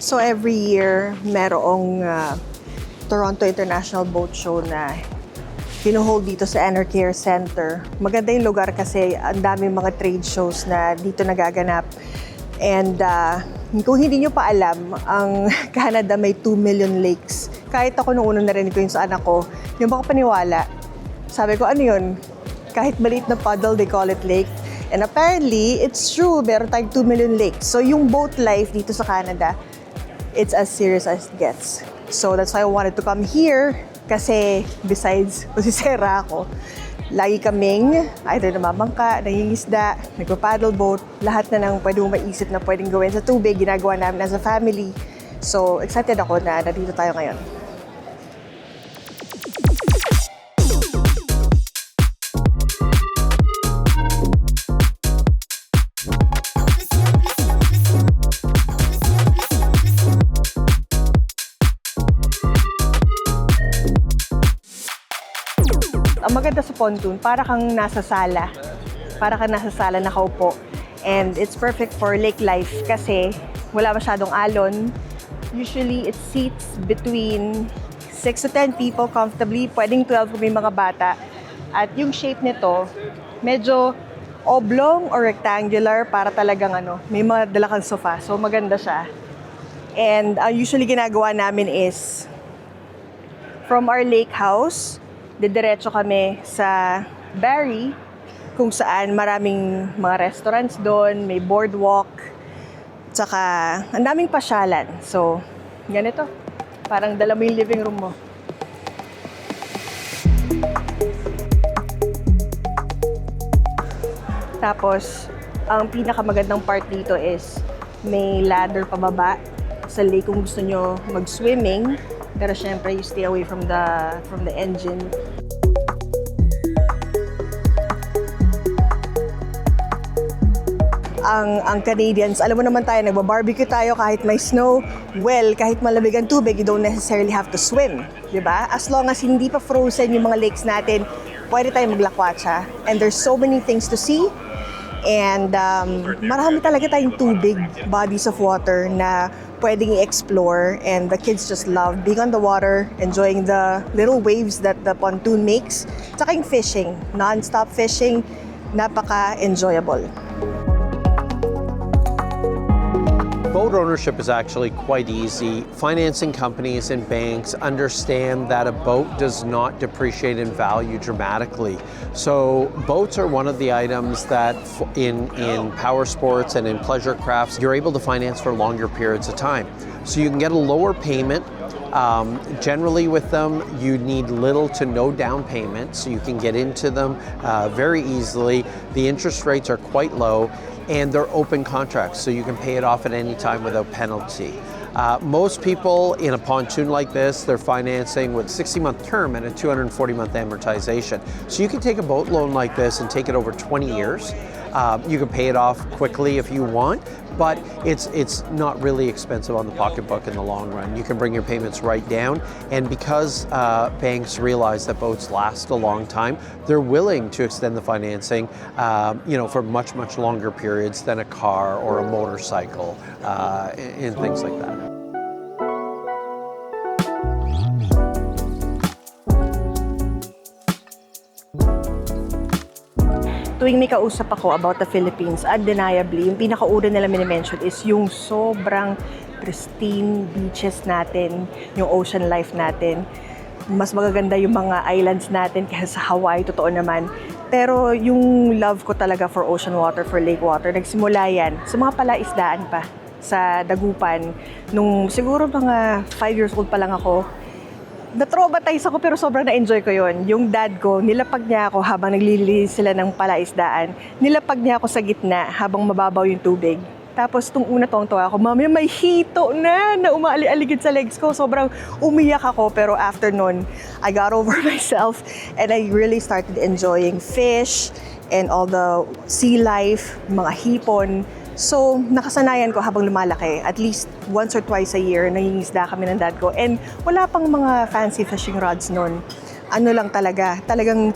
So every year, merong Toronto International Boat Show na pinuhold dito sa Enercare Center. Maganda yung lugar kasi ang daming mga trade shows na dito nagaganap. And kung hindi nyo pa alam, ang Canada may 2 million lakes. Kahit ako nung unang narinig ko yun sa anak ko, yung baka paniwala. Sabi ko, ano yun? Kahit maliit na puddle, they call it lake. And apparently, it's true, meron tayong 2 million lakes. So yung boat life dito sa Canada, it's as serious as it gets. So that's why I wanted to come here. Kasi besides, masisera ako, lagi kaming either namamangka, nangingisda, nagpa-paddle boat, lahat na ng pwede mong maisip na pwedeng gawin sa tubig, ginagawa namin as a family. So excited ako na nandito tayo ngayon. Ang maganda sa pontoon, para kang nasa sala. Para kang nasa sala nakaupo. And it's perfect for lake life kasi wala masyadong alon. Usually, it seats between 6 to 10 people comfortably. Pwedeng 12 kung may mga bata. At yung shape nito, medyo oblong or rectangular para talagang may mga dala kang sofa. So maganda siya. And usually ginagawa namin is from our lake house, didiretso kami sa Barrie, kung saan maraming mga restaurants doon, may boardwalk, tsaka ang daming pasyalan. So, ganito. Parang dala mo yung living room mo. Tapos, ang pinakamagandang part dito is may ladder pababa sa lake kung gusto nyo mag-swimming. Pero syempre, you stay away from the engine. Ang Canadians, alam mo naman tayo, nagba-barbecue tayo kahit may snow. Well, kahit malamig ang tubig, you don't necessarily have to swim, di ba? As long as hindi pa frozen yung mga lakes natin, pwede tayo maglakwatsa. And there's so many things to see. And marami talaga tayong tubig, bodies of water na pwedeng i-explore, and the kids just love being on the water, enjoying the little waves that the pontoon makes. Tsaka yung fishing, non-stop fishing, napaka-enjoyable. Boat ownership is actually quite easy. Financing companies and banks understand that a boat does not depreciate in value dramatically. So boats are one of the items that in power sports and in pleasure crafts, you're able to finance for longer periods of time. So you can get a lower payment. Generally with them, you need little to no down payment, so you can get into them very easily. The interest rates are quite low, and they're open contracts, so you can pay it off at any time without penalty. Most people in a pontoon like this, they're financing with 60-month term and a 240-month amortization. So you can take a boat loan like this and take it over 20 years. You can pay it off quickly if you want, but it's not really expensive on the pocketbook in the long run. You can bring your payments right down, and because banks realize that boats last a long time, they're willing to extend the financing, for much longer periods than a car or a motorcycle and things like that. Tuwing may kausap ako about the Philippines, undeniably, yung pinakauna nila minimension is yung sobrang pristine beaches natin, yung ocean life natin. Mas magaganda yung mga islands natin kaysa sa Hawaii, totoo naman. Pero yung love ko talaga for ocean water, for lake water, nagsimula yan sa mga palaisdaan pa, sa Dagupan. Nung siguro mga 5 years old pa lang ako, na-traumatize ako pero sobrang na-enjoy ko yon. Yung dad ko, nilapag niya ako habang naglilinis sila ng palaisdaan. Nilapag niya ako sa gitna habang mababaw yung tubig. Tapos tung una tuwang-tuwa ako, mami, may hito na umaali-aligid sa legs ko. Sobrang umiyak ako, pero after nun, I got over myself and I really started enjoying fish and all the sea life, mga hipon. So, nakasanayan ko habang lumalaki. At least once or twice a year, nangingisda kami ng dad ko. And wala pang mga fancy fishing rods nun. Ano lang talagang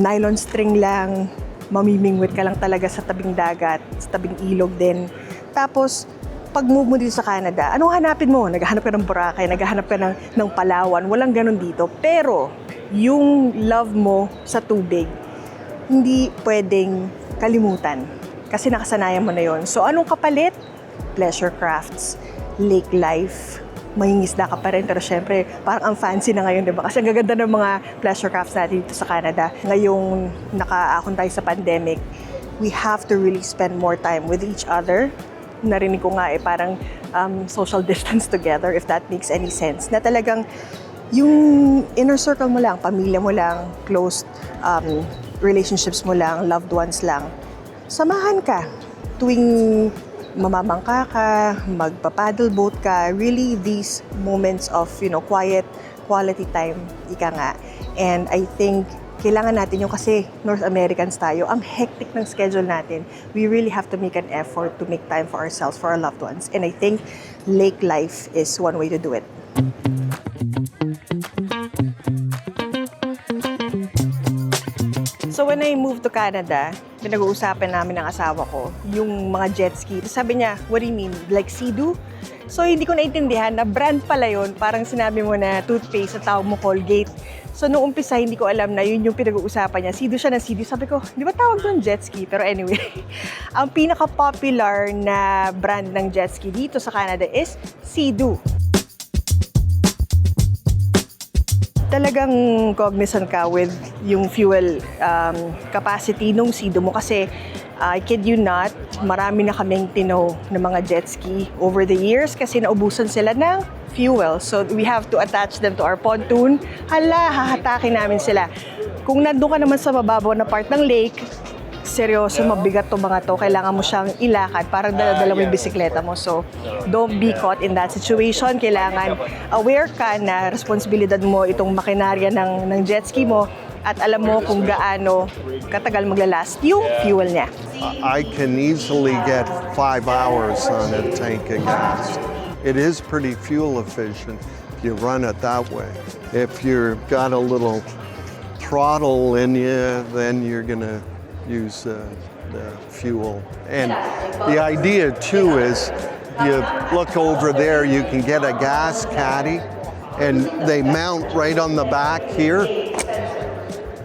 nylon string lang, mamimingwit ka lang talaga sa tabing dagat, sa tabing ilog din. Tapos, pag-move mo dito sa Canada, anong hanapin mo? Naghahanap ka ng Boracay, naghahanap ka ng Palawan, walang ganun dito. Pero, yung love mo sa tubig, hindi pwedeng kalimutan. Kasi nakasanayan mo na yon. So, anong kapalit? Pleasure crafts, lake life, mangingisda ka pa rin. Pero syempre, parang ang fancy na ngayon, di ba? Kasi ang gaganda ng mga pleasure crafts natin dito sa Canada. Ngayong nakaakon tayo sa pandemic, we have to really spend more time with each other. Narinig ko nga parang social distance together, if that makes any sense. Na talagang yung inner circle mo lang, pamilya mo lang, close relationships mo lang, loved ones lang. Samahan ka tuwing mamamangka ka, magpa-paddle boat ka, really these moments of, quiet, quality time, ika nga. And I think kailangan natin yung kasi North Americans tayo, ang hectic ng schedule natin. We really have to make an effort to make time for ourselves, for our loved ones. And I think lake life is one way to do it. So when I moved to Canada, pinag-uusapan namin ng asawa ko yung mga jet ski. Sabi niya, what do you mean? Like Sea-Doo? So hindi ko naintindihan na brand pala yun. Parang sinabi mo na toothpaste, sa tawag mo Colgate. So noong umpisa, hindi ko alam na yun yung pinag-uusapan niya. Sea-Doo siya na Sea-Doo. Sabi ko, di ba tawag doon jet ski? Pero anyway, ang pinaka-popular na brand ng jet ski dito sa Canada is Sea-Doo. Talagang cognizant ka with yung fuel capacity nung Sea-Doo mo kasi I kid you not, marami na kaming tinaw ng mga jet ski over the years kasi naubusan sila ng fuel. So we have to attach them to our pontoon. Hala, hahatakin namin sila. Kung nandun ka naman sa mababaw na part ng lake, seryoso, mabigat to mga to. Kailangan mo siyang ilakad. Parang dala-dala mo yung bisikleta mo. So, don't be caught in that situation. Kailangan aware ka na responsibilidad mo itong makinarya ng jet ski mo at alam mo kung gaano katagal maglalast yung fuel niya. I can easily get 5 hours on a tank of gas. It is pretty fuel efficient if you run it that way. If you've got a little throttle in you, then you're gonna use the fuel. And the idea too is you look over there, you can get a gas caddy and they mount right on the back here.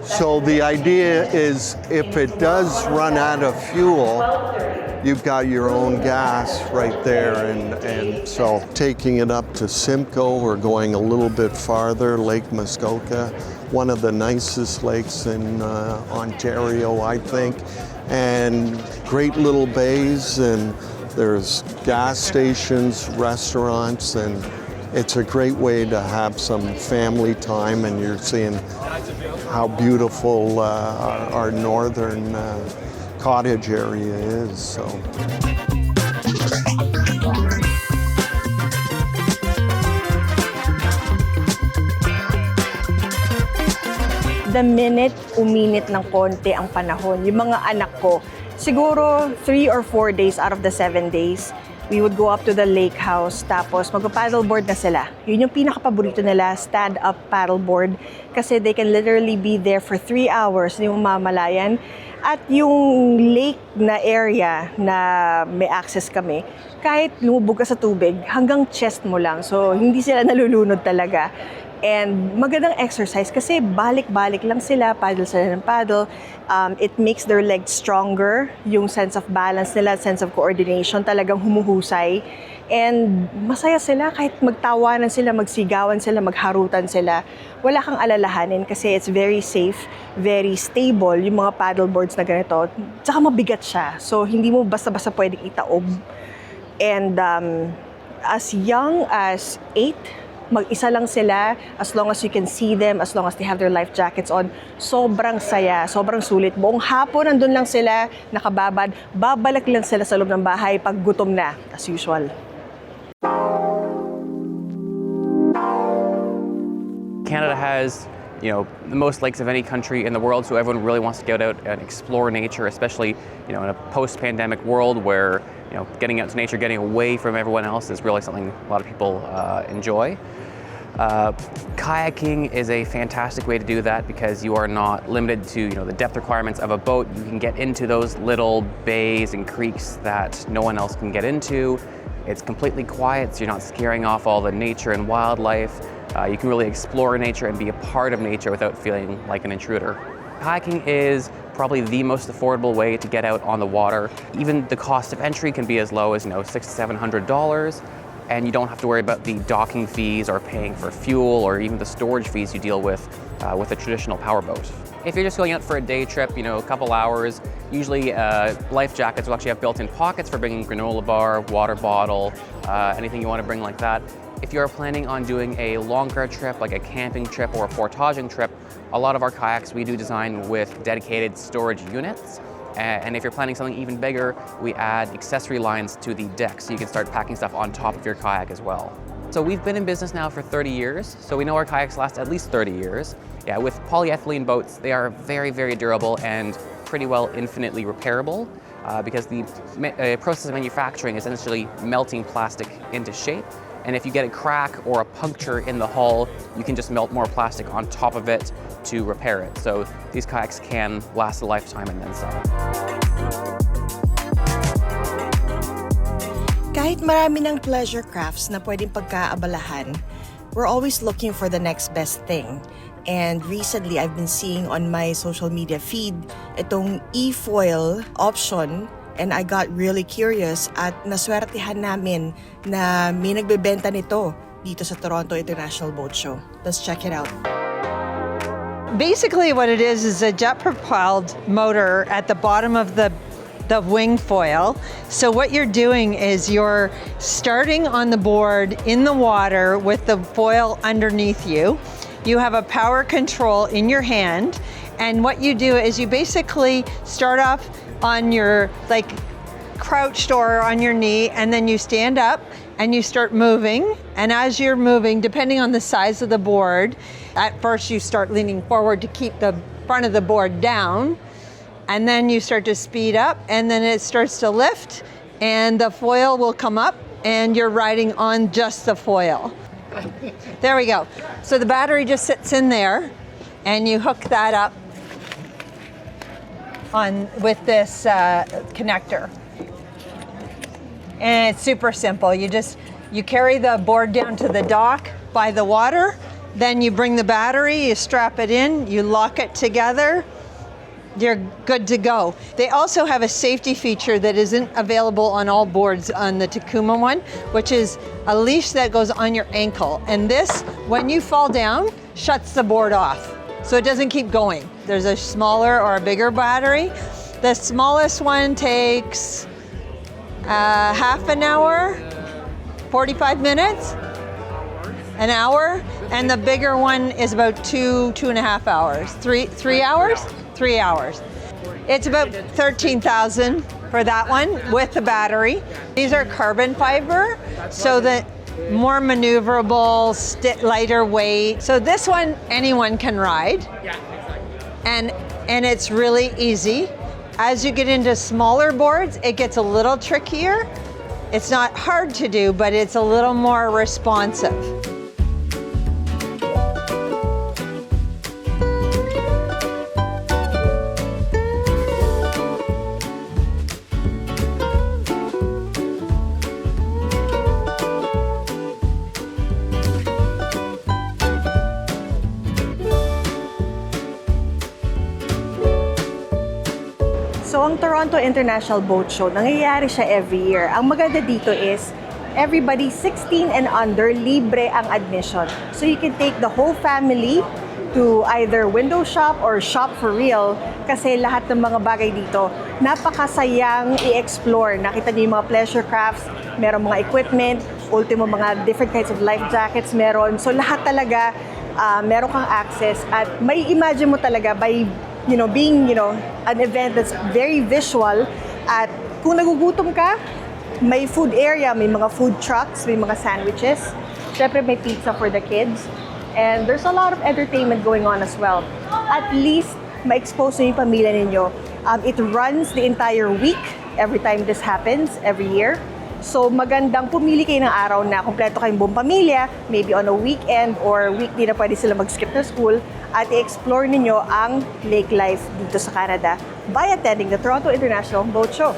So the idea is if it does run out of fuel, you've got your own gas right there. And so taking it up to Simcoe or going a little bit farther, Lake Muskoka, one of the nicest lakes in Ontario, I think, and great little bays, and there's gas stations, restaurants, and it's a great way to have some family time, and you're seeing how beautiful our northern cottage area is. So. The minute uminit ng konti ang panahon, yung mga anak ko, siguro 3 or 4 days out of the 7 days, we would go up to the lake house, tapos magpa-paddleboard na sila. Yun yung pinaka-paborito nila, stand-up paddleboard, kasi they can literally be there for 3 hours, hindi mo mamalayan. At yung lake na area na may access kami, kahit lumubog ka sa tubig, hanggang chest mo lang. So, hindi sila nalulunod talaga. And magandang exercise kasi balik-balik lang sila, paddle sila ng paddle. It makes their legs stronger, yung sense of balance nila, sense of coordination, talagang humuhusay. And masaya sila kahit magtawanan sila, magsigawan sila, magharutan sila. Wala kang alalahanin kasi it's very safe, very stable yung mga paddleboards na ganito. Tsaka mabigat siya, so hindi mo basta-basta pwedeng itaob. And as young as 8, mag-isa lang sila, as long as you can see them, as long as they have their life jackets on, sobrang saya, sobrang sulit. Buong hapon nandun lang sila, nakababad, babalik lang sila sa loob ng bahay pag gutom na, as usual. Canada has, the most lakes of any country in the world, so everyone really wants to get out and explore nature, especially, in a post-pandemic world where, getting out to nature, getting away from everyone else is really something a lot of people enjoy. Kayaking is a fantastic way to do that because you are not limited to, the depth requirements of a boat. You can get into those little bays and creeks that no one else can get into. It's completely quiet, so you're not scaring off all the nature and wildlife. You can really explore nature and be a part of nature without feeling like an intruder. Kayaking is probably the most affordable way to get out on the water. Even the cost of entry can be as low as $600 to $700, and you don't have to worry about the docking fees or paying for fuel or even the storage fees you deal with a traditional powerboat. If you're just going out for a day trip, a couple hours, usually life jackets will actually have built-in pockets for bringing granola bar, water bottle, anything you want to bring like that. If you're planning on doing a longer trip, like a camping trip or a portaging trip, a lot of our kayaks we do design with dedicated storage units. And if you're planning something even bigger, we add accessory lines to the deck so you can start packing stuff on top of your kayak as well. So we've been in business now for 30 years, so we know our kayaks last at least 30 years. Yeah, with polyethylene boats, they are very, very durable and pretty well infinitely repairable because the process of manufacturing is essentially melting plastic into shape. And if you get a crack or a puncture in the hull, you can just melt more plastic on top of it to repair it. So these kayaks can last a lifetime and then some. Kahit marami ng pleasure crafts na pwedeng pagkaabalahan, we're always looking for the next best thing. And recently, I've been seeing on my social media feed itong e-foil option. And I got really curious at naswertehan namin na may nagbebenta nito dito sa Toronto International Boat Show. Let's check it out. Basically what it is a jet-propelled motor at the bottom of the wing foil. So what you're doing is you're starting on the board in the water with the foil underneath you. You have a power control in your hand, and what you do is you basically start off on your crouched or on your knee, and then you stand up and you start moving. And as you're moving, depending on the size of the board, at first you start leaning forward to keep the front of the board down, and then you start to speed up, and then it starts to lift, and the foil will come up, and you're riding on just the foil. There we go. So the battery just sits in there, and you hook that up with this connector. And it's super simple. You carry the board down to the dock by the water, then you bring the battery, you strap it in, you lock it together, you're good to go. They also have a safety feature that isn't available on all boards on the Takuma one, which is a leash that goes on your ankle. And this, when you fall down, shuts the board off, so it doesn't keep going. There's a smaller or a bigger battery. The smallest one takes half an hour, 45 minutes, an hour, and the bigger one is about 2.5 hours. 3 hours? 3 hours. It's about $13,000 for that one with the battery. These are carbon fiber, so that more maneuverable, lighter weight. So this one, anyone can ride. And it's really easy. As you get into smaller boards, it gets a little trickier. It's not hard to do, but it's a little more responsive. So, ang Toronto International Boat Show, nangyayari siya every year. Ang maganda dito is, everybody 16 and under, libre ang admission. So, you can take the whole family to either window shop or shop for real kasi lahat ng mga bagay dito, napakasayang i-explore. Nakita niyo yung mga pleasure crafts, meron mga equipment, ultimo mga different kinds of life jackets meron. So, lahat talaga meron kang access at may imagine mo talaga by being, an event that's very visual. At kung nagugutom ka, may food area, may mga food trucks, may mga sandwiches. Syempre may pizza for the kids. And there's a lot of entertainment going on as well. At least, ma-expose nyo yung pamilya ninyo. It runs the entire week, every time this happens, every year. So magandang pumili kayo ng araw na kumpleto kayong buong pamilya, maybe on a weekend or weekday na pwede sila mag-skip na school, at i-explore ninyo ang lake life dito sa Canada by attending the Toronto International Boat Show.